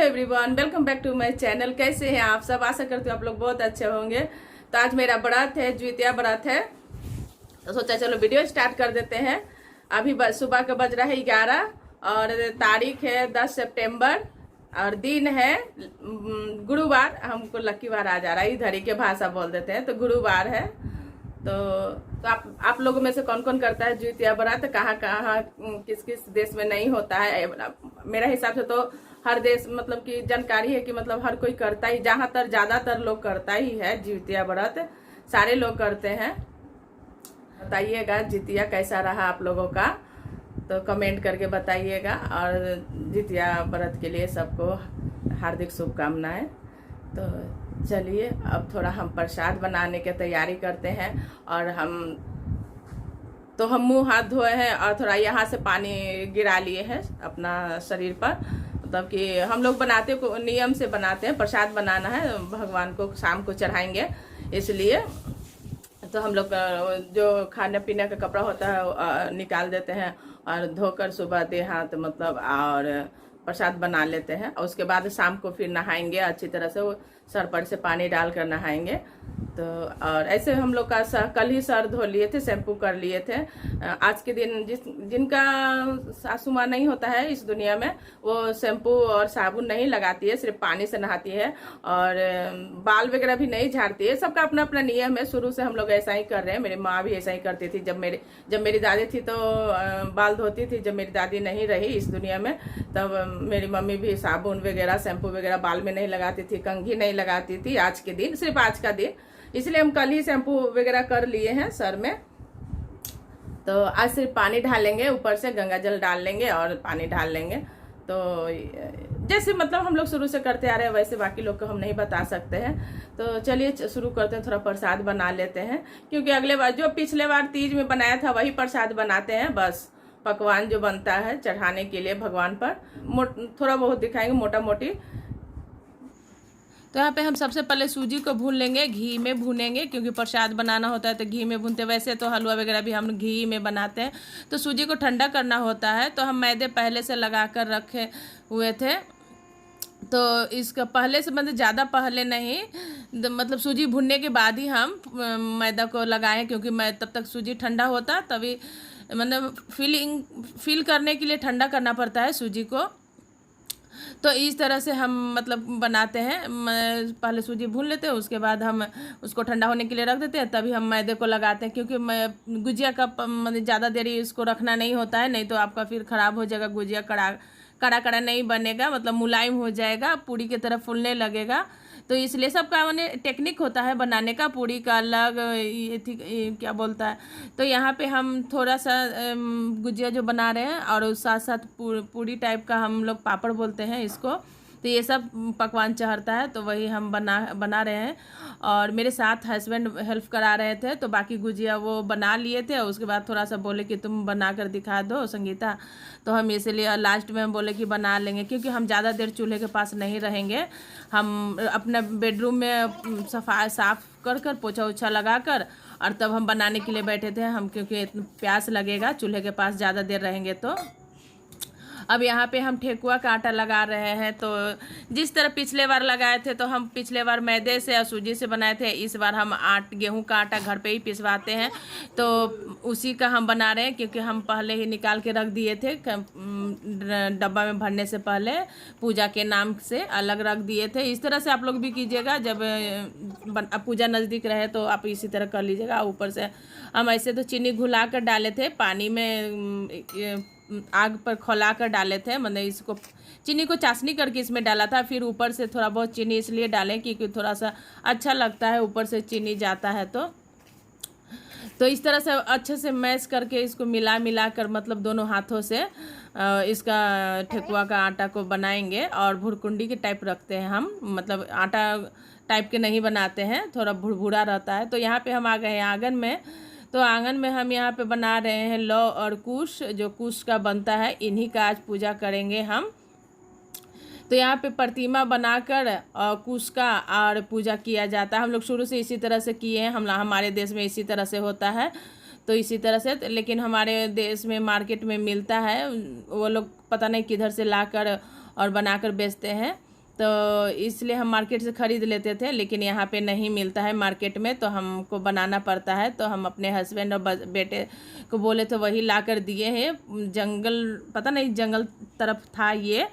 Everyone, welcome back to my channel. कैसे हैं आप सब? आशा करती हूँ आप लोग बहुत अच्छे होंगे। तो आज मेरा व्रत है, द्वितीया व्रत है, तो सोचा चलो वीडियो स्टार्ट कर देते हैं। अभी सुबह का बज रहा है 11 और तारीख है 10 सितंबर और दिन है गुरुवार। हमको लक्की वार आ जा रहा है, इधर ही के भाषा बोल देते हैं, तो गुरुवार है। तो आप लोगों में से कौन कौन करता है द्वितीया व्रत? कहाँ कहाँ किस किस देश में नहीं होता है? मेरा हिसाब से तो हर देश मतलब कि जानकारी है कि मतलब हर कोई करता ही, जहाँ तर ज्यादातर लोग करता ही है द्वितीया व्रत, सारे लोग करते हैं। बताइएगा द्वितीया कैसा रहा आप लोगों का, तो कमेंट करके बताइएगा। और द्वितीया व्रत के लिए सबको हार्दिक शुभकामनाएं। तो चलिए अब थोड़ा हम प्रसाद बनाने की तैयारी करते हैं। और हम मुंह हाथ धोए हैं और थोड़ा यहाँ से पानी गिरा लिए हैं अपना शरीर पर। मतलब कि हम लोग बनाते को नियम से बनाते हैं, प्रसाद बनाना है, भगवान को शाम को चढ़ाएंगे, इसलिए तो हम लोग जो खाने पीने का कपड़ा होता है निकाल देते हैं और धोकर सुबह देह हाथ मतलब और प्रसाद बना लेते हैं। और उसके बाद शाम को फिर नहाएंगे अच्छी तरह से, वो सर पर से पानी डालकर नहाएंगे। तो और ऐसे हम लोग का कल ही सर धो लिए थे, शैम्पू कर लिए थे। आज के दिन जिनका सासू माँ नहीं होता है इस दुनिया में, वो शैम्पू और साबुन नहीं लगाती है, सिर्फ पानी से नहाती है और बाल वगैरह भी नहीं झाड़ती है। सबका अपना अपना नियम है, शुरू से हम लोग ऐसा ही कर रहे हैं। मेरी माँ भी ऐसा ही करती थी। जब मेरी दादी थी तो बाल धोती थी, जब मेरी दादी नहीं रही इस दुनिया में तब मेरी मम्मी भी साबुन वगैरह शैम्पू वगैरह बाल में नहीं लगाती थी, कंघी नहीं लगाती थी। आज के दिन, सिर्फ आज का दिन, इसलिए हम कल ही शैम्पू वगैरह कर लिए हैं सर में। तो आज सिर्फ पानी डालेंगे, ऊपर से गंगा जल डाल लेंगे और पानी डाल लेंगे। तो जैसे मतलब हम लोग शुरू से करते आ रहे हैं वैसे बाकी लोग को हम नहीं बता सकते हैं। तो चलिए शुरू करते हैं, थोड़ा प्रसाद बना लेते हैं, क्योंकि अगले बार जो पिछले बार तीज में बनाया था वही प्रसाद बनाते हैं। बस पकवान जो बनता है चढ़ाने के लिए भगवान पर थोड़ा बहुत दिखाएंगे, मोटा मोटी। तो यहाँ पे हम सबसे पहले सूजी को भून लेंगे, घी में भूनेंगे, क्योंकि प्रसाद बनाना होता है तो घी में भूनते। वैसे तो हलवा वगैरह भी हम घी में बनाते हैं। तो सूजी को ठंडा करना होता है, तो हम मैदे पहले से लगा कर रखे हुए थे। तो इसका पहले से मतलब ज़्यादा पहले नहीं, मतलब सूजी भूनने के बाद ही हम मैदा को लगाएं, क्योंकि मैं तब तक सूजी ठंडा होता, तभी मतलब फील करने के लिए ठंडा करना पड़ता है सूजी को। तो इस तरह से हम मतलब बनाते हैं। पहले सूजी भून लेते हैं, उसके बाद हम उसको ठंडा होने के लिए रख देते हैं, तभी हम मैदे को लगाते हैं। क्योंकि गुजिया का मतलब ज़्यादा देर इसको रखना नहीं होता है, नहीं तो आपका फिर ख़राब हो जाएगा। गुजिया कड़ा नहीं बनेगा, मतलब मुलायम हो जाएगा, पूड़ी की तरह फूलने लगेगा। तो इसलिए सबका मैंने टेक्निक होता है बनाने का, पूड़ी का अलग ये क्या बोलता है। तो यहाँ पे हम थोड़ा सा गुजिया जो बना रहे हैं और साथ साथ पूड़ी टाइप का हम लोग पापड़ बोलते हैं इसको। तो ये सब पकवान चढ़ता है, तो वही हम बना रहे हैं। और मेरे साथ हस्बैंड हेल्प करा रहे थे, तो बाकी गुजिया वो बना लिए थे। उसके बाद थोड़ा सा बोले कि तुम बना कर दिखा दो संगीता, तो हम इसलिए लास्ट में हम बोले कि बना लेंगे, क्योंकि हम ज़्यादा देर चूल्हे के पास नहीं रहेंगे। हम अपना बेडरूम में साफ कर पोछा उछा लगा कर और तब हम बनाने के लिए बैठे थे हम, क्योंकि प्यास लगेगा चूल्हे के पास ज़्यादा देर रहेंगे तो। अब यहाँ पे हम ठेकुआ का आटा लगा रहे हैं। तो जिस तरह पिछले बार लगाए थे, तो हम पिछले बार मैदे से और सूजी से बनाए थे, इस बार हम गेहूं का आटा घर पे ही पिसवाते हैं, तो उसी का हम बना रहे हैं। क्योंकि हम पहले ही निकाल के रख दिए थे, डब्बा में भरने से पहले पूजा के नाम से अलग रख दिए थे। इस तरह से आप लोग भी कीजिएगा, जब पूजा नज़दीक रहे तो आप इसी तरह कर लीजिएगा। ऊपर से हम ऐसे तो चीनी घुला कर डाले थे, पानी में आग पर खौला कर डाले थे, मतलब इसको चीनी को चाशनी करके इसमें डाला था। फिर ऊपर से थोड़ा बहुत चीनी इसलिए डालें क्योंकि थोड़ा सा अच्छा लगता है, ऊपर से चीनी जाता है। तो इस तरह से अच्छे से मैश करके इसको मिला कर मतलब दोनों हाथों से इसका ठेकुआ का आटा को बनाएंगे। और भुरकुंडी के टाइप रखते हैं हम, मतलब आटा टाइप के नहीं बनाते हैं, थोड़ा भुरभुरा रहता है। तो यहाँ पे हम आ गए हैं आंगन में। तो आंगन में हम यहाँ पे बना रहे हैं लौ और कुश, जो कुश का बनता है, इन्हीं का आज पूजा करेंगे हम। तो यहाँ पे प्रतिमा बनाकर और कुश का और पूजा किया जाता है। हम लोग शुरू से इसी तरह से किए हैं, हमारे देश में इसी तरह से होता है। तो इसी तरह से, लेकिन हमारे देश में मार्केट में मिलता है, वो लोग पता नहीं किधर से लाकर और बनाकर बेचते हैं। तो इसलिए हम मार्केट से ख़रीद लेते थे, लेकिन यहाँ पे नहीं मिलता है मार्केट में, तो हमको बनाना पड़ता है। तो हम अपने हस्बैंड और बेटे को बोले तो वही ला कर दिए हैं। जंगल, पता नहीं जंगल तरफ था ये,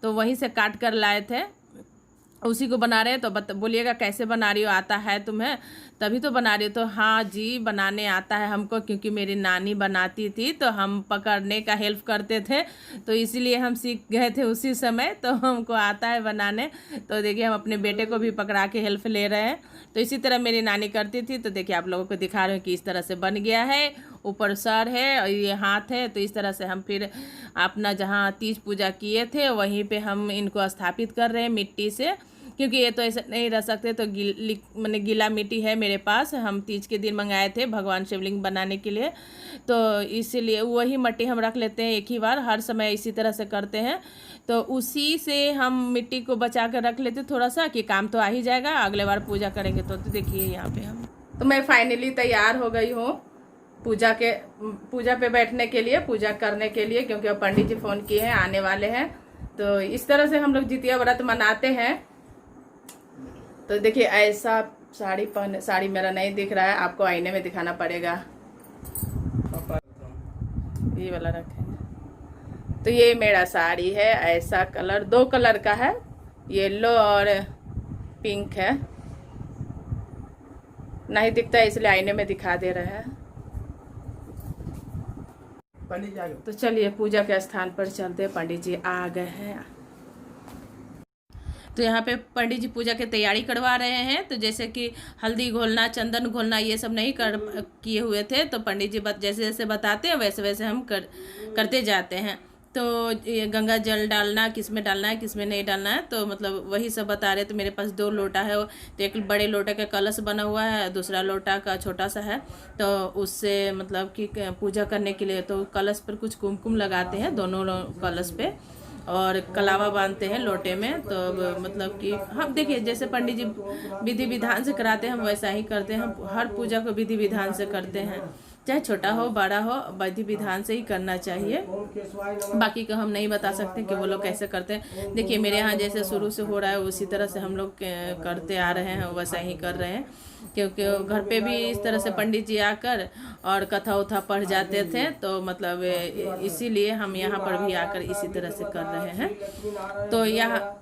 तो वहीं से काट कर लाए थे, उसी को बना रहे हैं। तो बोलिएगा कैसे बना रही हो, आता है तुम्हें तभी तो बना रही हो। तो हाँ जी, बनाने आता है हमको, क्योंकि मेरी नानी बनाती थी तो हम पकड़ने का हेल्प करते थे, तो इसीलिए हम सीख गए थे उसी समय, तो हमको आता है बनाने। तो देखिए हम अपने बेटे को भी पकड़ा के हेल्प ले रहे हैं। तो इसी तरह मेरी नानी करती थी। तो देखिए आप लोगों को दिखा रहे हैं कि इस तरह से बन गया है, ऊपर सर है और ये हाथ है। तो इस तरह से हम फिर अपना जहाँ तीज पूजा किए थे वहीं पे हम इनको स्थापित कर रहे हैं मिट्टी से, क्योंकि ये तो ऐसे नहीं रह सकते। तो मैंने गीला मिट्टी है मेरे पास, हम तीज के दिन मंगाए थे भगवान शिवलिंग बनाने के लिए, तो इसीलिए वही मिट्टी हम रख लेते हैं एक ही बार, हर समय इसी तरह से करते हैं। तो उसी से हम मिट्टी को बचा कर रख लेते थोड़ा सा, कि काम तो आ ही जाएगा, अगले बार पूजा करेंगे। तो देखिए यहाँ पे हम, तो मैं फाइनली तैयार हो गई हूँ पूजा पे बैठने के लिए, पूजा करने के लिए, क्योंकि अब पंडित जी फ़ोन किए हैं, आने वाले हैं। तो इस तरह से हम लोग जितिया व्रत मनाते हैं। तो देखिए ऐसा साड़ी मेरा नहीं दिख रहा है, आपको आईने में दिखाना पड़ेगा, ये वाला रखें। तो ये मेरा साड़ी है, ऐसा कलर, 2 कलर का है, येलो और पिंक है। नहीं दिखता है इसलिए आईने में दिखा दे रहे हैं। पंडित जी आ गए। तो चलिए पूजा के स्थान पर चलते हैं, पंडित जी आ गए हैं। तो यहाँ पे पंडित जी पूजा की तैयारी करवा रहे हैं। तो जैसे कि हल्दी घोलना, चंदन घोलना, ये सब नहीं किए हुए थे, तो पंडित जी जैसे जैसे बताते हैं वैसे वैसे हम करते जाते हैं। तो ये गंगा जल डालना, किस में डालना है किस में नहीं डालना है, तो मतलब वही सब बता रहे। तो मेरे पास 2 लोटा है, तो एक बड़े लोटे का कलश बना हुआ है, दूसरा लोटा का छोटा सा है। तो उससे मतलब कि पूजा करने के लिए तो कलश पर कुछ कुमकुम लगाते हैं, दोनों कलश पे, और कलावा बांधते हैं लोटे में। तो मतलब कि हम देखिए जैसे पंडित जी विधि विधान से कराते हैं हम वैसा ही करते हैं। हम हर पूजा को विधि विधान से करते हैं, चाहे छोटा हो बड़ा हो, विधि विधान से ही करना चाहिए। बाकी का हम नहीं बता सकते कि वो लोग कैसे करते हैं। देखिए मेरे यहाँ जैसे शुरू से हो रहा है उसी तरह से हम लोग करते आ रहे हैं, वैसा ही कर रहे हैं। क्योंकि घर पे भी इस तरह से पंडित जी आकर और कथा उथा पढ़ जाते थे, तो मतलब इसीलिए हम यहाँ पर भी आकर इसी तरह से कर रहे हैं। तो यहाँ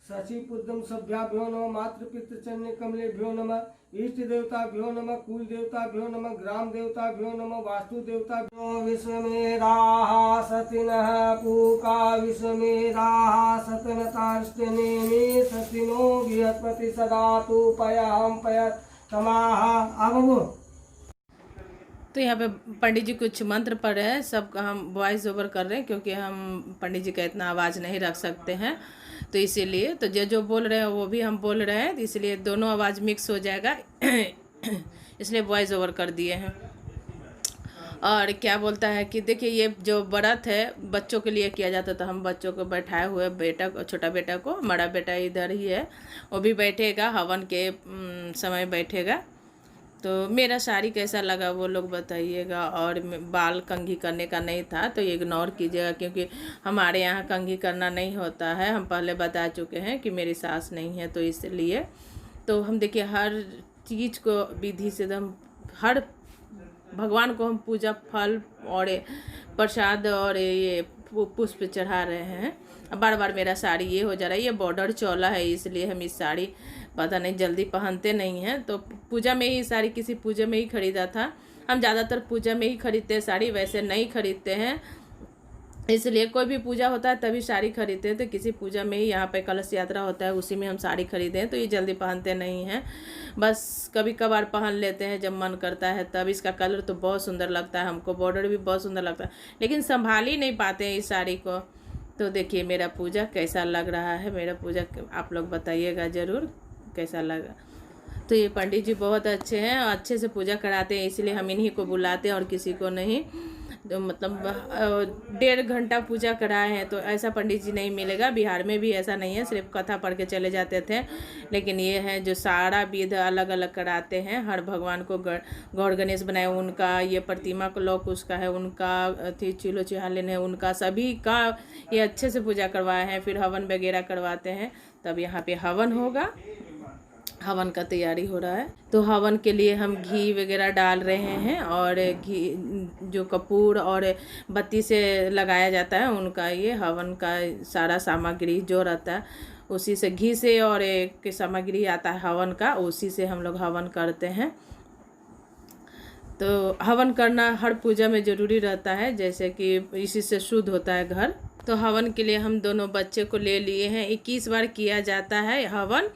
शशिपुत्रम सभ्याभ्यो नमः, मातृपितृचन्य कमलेभ्यो नमः, इष्ट देवताभ्यो नमः, कुल देवताभ्यो नमः, ग्राम देवताभ्यो नमः, वास्तु देवताभ्यो। विश्वमेधाः सतिनः पूका, विश्वमेधाः सतनताष्टनेमि, सतिनो बृहस्पति सदातु पयाम पयत तमाह। अब तो यहाँ पे पंडित जी कुछ मंत्र पढ़ रहे हैं, सब हम वॉइस ओवर कर रहे हैं, क्योंकि हम पंडित जी का इतना आवाज़ नहीं रख सकते हैं। तो इसीलिए तो जो बोल रहे हैं वो भी हम बोल रहे हैं, इसलिए दोनों आवाज़ मिक्स हो जाएगा इसलिए वॉइस ओवर कर दिए हैं। और क्या बोलता है कि देखिए ये जो व्रत है बच्चों के लिए किया जाता है, तो हम बच्चों को बैठाए हुए, बेटा को, छोटा बेटा को, बड़ा बेटा इधर ही है, वो भी बैठेगा, हवन के समय बैठेगा। तो मेरा साड़ी कैसा लगा वो लोग बताइएगा। और बाल कंघी करने का नहीं था तो इग्नोर कीजिएगा, क्योंकि हमारे यहाँ कंघी करना नहीं होता है, हम पहले बता चुके हैं कि मेरी सास नहीं है, तो इसलिए तो हम देखिए हर चीज़ को विधि से एकदम, हर भगवान को हम पूजा फल और प्रसाद और ये पुष्प चढ़ा रहे हैं। बार बार मेरा साड़ी ये हो जा रहा है, ये बॉर्डर चौला है इसलिए हम इस साड़ी पता नहीं जल्दी पहनते नहीं हैं। तो पूजा में ही साड़ी किसी पूजा में ही खरीदा था, हम ज़्यादातर पूजा में ही खरीदते हैं साड़ी, वैसे नहीं खरीदते हैं। इसलिए कोई भी पूजा होता है तभी साड़ी खरीदते हैं, तो किसी पूजा में ही, यहाँ पे कलश यात्रा होता है उसी में हम साड़ी खरीदे हैं। तो ये जल्दी पहनते नहीं हैं, बस कभी कभार पहन लेते हैं जब मन करता है तब। इसका कलर तो बहुत सुंदर लगता है हमको, बॉर्डर भी बहुत सुंदर लगता है, लेकिन संभाल ही नहीं पाते हैं इस साड़ी को। तो देखिए मेरा पूजा कैसा लग रहा है, मेरा पूजा आप लोग बताइएगा ज़रूर कैसा लगा। तो ये पंडित जी बहुत अच्छे हैं, अच्छे से पूजा कराते हैं, इसलिए हम इन्हीं को बुलाते हैं और किसी को नहीं। तो मतलब 1.5 घंटा पूजा कराए हैं। तो ऐसा पंडित जी नहीं मिलेगा, बिहार में भी ऐसा नहीं है, सिर्फ कथा पढ़ के चले जाते थे। लेकिन ये है जो सारा विध अलग अलग कराते हैं। हर भगवान को गौर गणेश बनाए उनका, ये प्रतिमा को लोग उसका है उनका, अथी चूल्हो चिहालिन है उनका, सभी का ये अच्छे से पूजा करवाए हैं। फिर हवन वगैरह करवाते हैं। तब यहाँ पे हवन होगा, हवन का तैयारी हो रहा है। तो हवन के लिए हम घी वगैरह डाल रहे हैं, और घी जो कपूर और बत्ती से लगाया जाता है उनका, ये हवन का सारा सामग्री जो रहता है उसी से, घी से और एक सामग्री आता है हवन का, उसी से हम लोग हवन करते हैं। तो हवन करना हर पूजा में ज़रूरी रहता है, जैसे कि इसी से शुद्ध होता है घर। तो हवन के लिए हम दोनों बच्चे को ले लिए हैं। 21 बार किया जाता है हवन,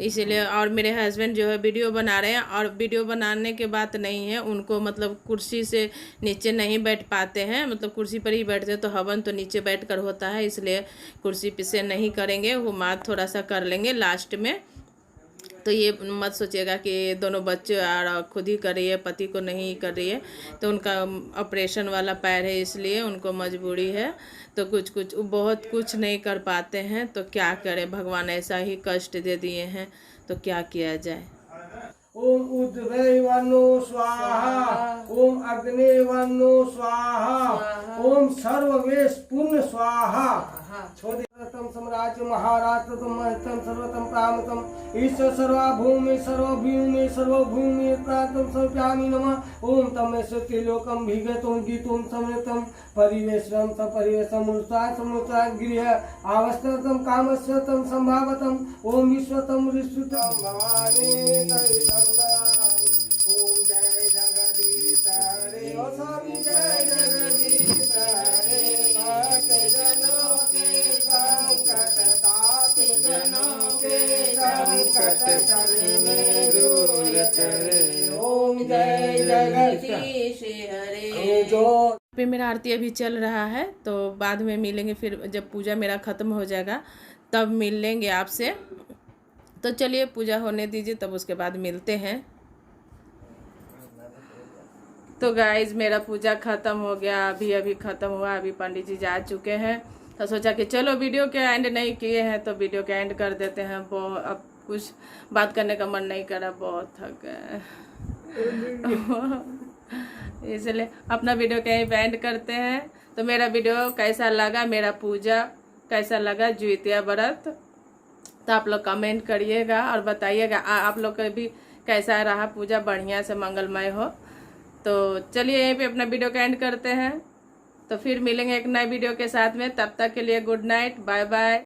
इसीलिए। और मेरे हस्बैंड जो है वीडियो बना रहे हैं, और वीडियो बनाने के बात नहीं है, उनको मतलब कुर्सी से नीचे नहीं बैठ पाते हैं, मतलब कुर्सी पर ही बैठते हैं। तो हवन तो नीचे बैठ कर होता है, इसलिए कुर्सी पे से नहीं करेंगे, वो मात थोड़ा सा कर लेंगे लास्ट में। तो ये मत सोचिएगा कि दोनों बच्चे और खुद ही कर रही है, पति को नहीं कर रही है। तो उनका ऑपरेशन वाला पैर है, इसलिए उनको मजबूरी है। तो कुछ बहुत कुछ नहीं कर पाते हैं, तो क्या करें, भगवान ऐसा ही कष्ट दे दिए हैं, तो क्या किया जाए। ओम उद्भैवनो स्वाहा, ओम अग्नेवनो स्वाहा, ओम सर्ववेश पुण्य स्वाहा। छोदितम साम्राज्य महाराष्ट्रम महतम सर्वतम प्रामतम ईश्वर सर्वभूमि सर्वभूमि सर्वभूमि प्रातम सर्वव्यामी नमः। ओम तमेश त्रिलोकम भिगतम गीतम समृतम परिवेशम सपरिवेशम मुत्साह गृह आवस्तम कामस्वतम संभावतम। ओम विश्वतम ऋषुतम भवानी ओम जय जगदीश हरे, ओ स्वामी जय जगदीश हरे। भक्त जनों के संकट ताप, जनों के संकट क्षण में दूर करे। ओम जय जगदीश हरे। जो पे मेरा आरती अभी चल रहा है, तो बाद में मिलेंगे, फिर जब पूजा मेरा ख़त्म हो जाएगा तब मिल लेंगे आपसे। तो चलिए पूजा होने दीजिए, तब उसके बाद मिलते हैं। तो गाइज मेरा पूजा ख़त्म हो गया, अभी ख़त्म हुआ, अभी पंडित जी जा चुके हैं। तो सोचा कि चलो वीडियो के एंड नहीं किए हैं तो वीडियो के एंड कर देते हैं। अब कुछ बात करने का मन नहीं करा, बहुत थक गए इसलिए अपना वीडियो कहीं पे एंड करते हैं। तो मेरा वीडियो कैसा लगा, मेरा पूजा कैसा लगा, ज्योतिया व्रत, तो आप लोग कमेंट करिएगा और बताइएगा आप लोग का भी कैसा रहा पूजा, बढ़िया से मंगलमय हो। तो चलिए यहीं पे अपना वीडियो का एंड करते हैं। तो फिर मिलेंगे एक नए वीडियो के साथ में, तब तक के लिए गुड नाइट, बाय बाय।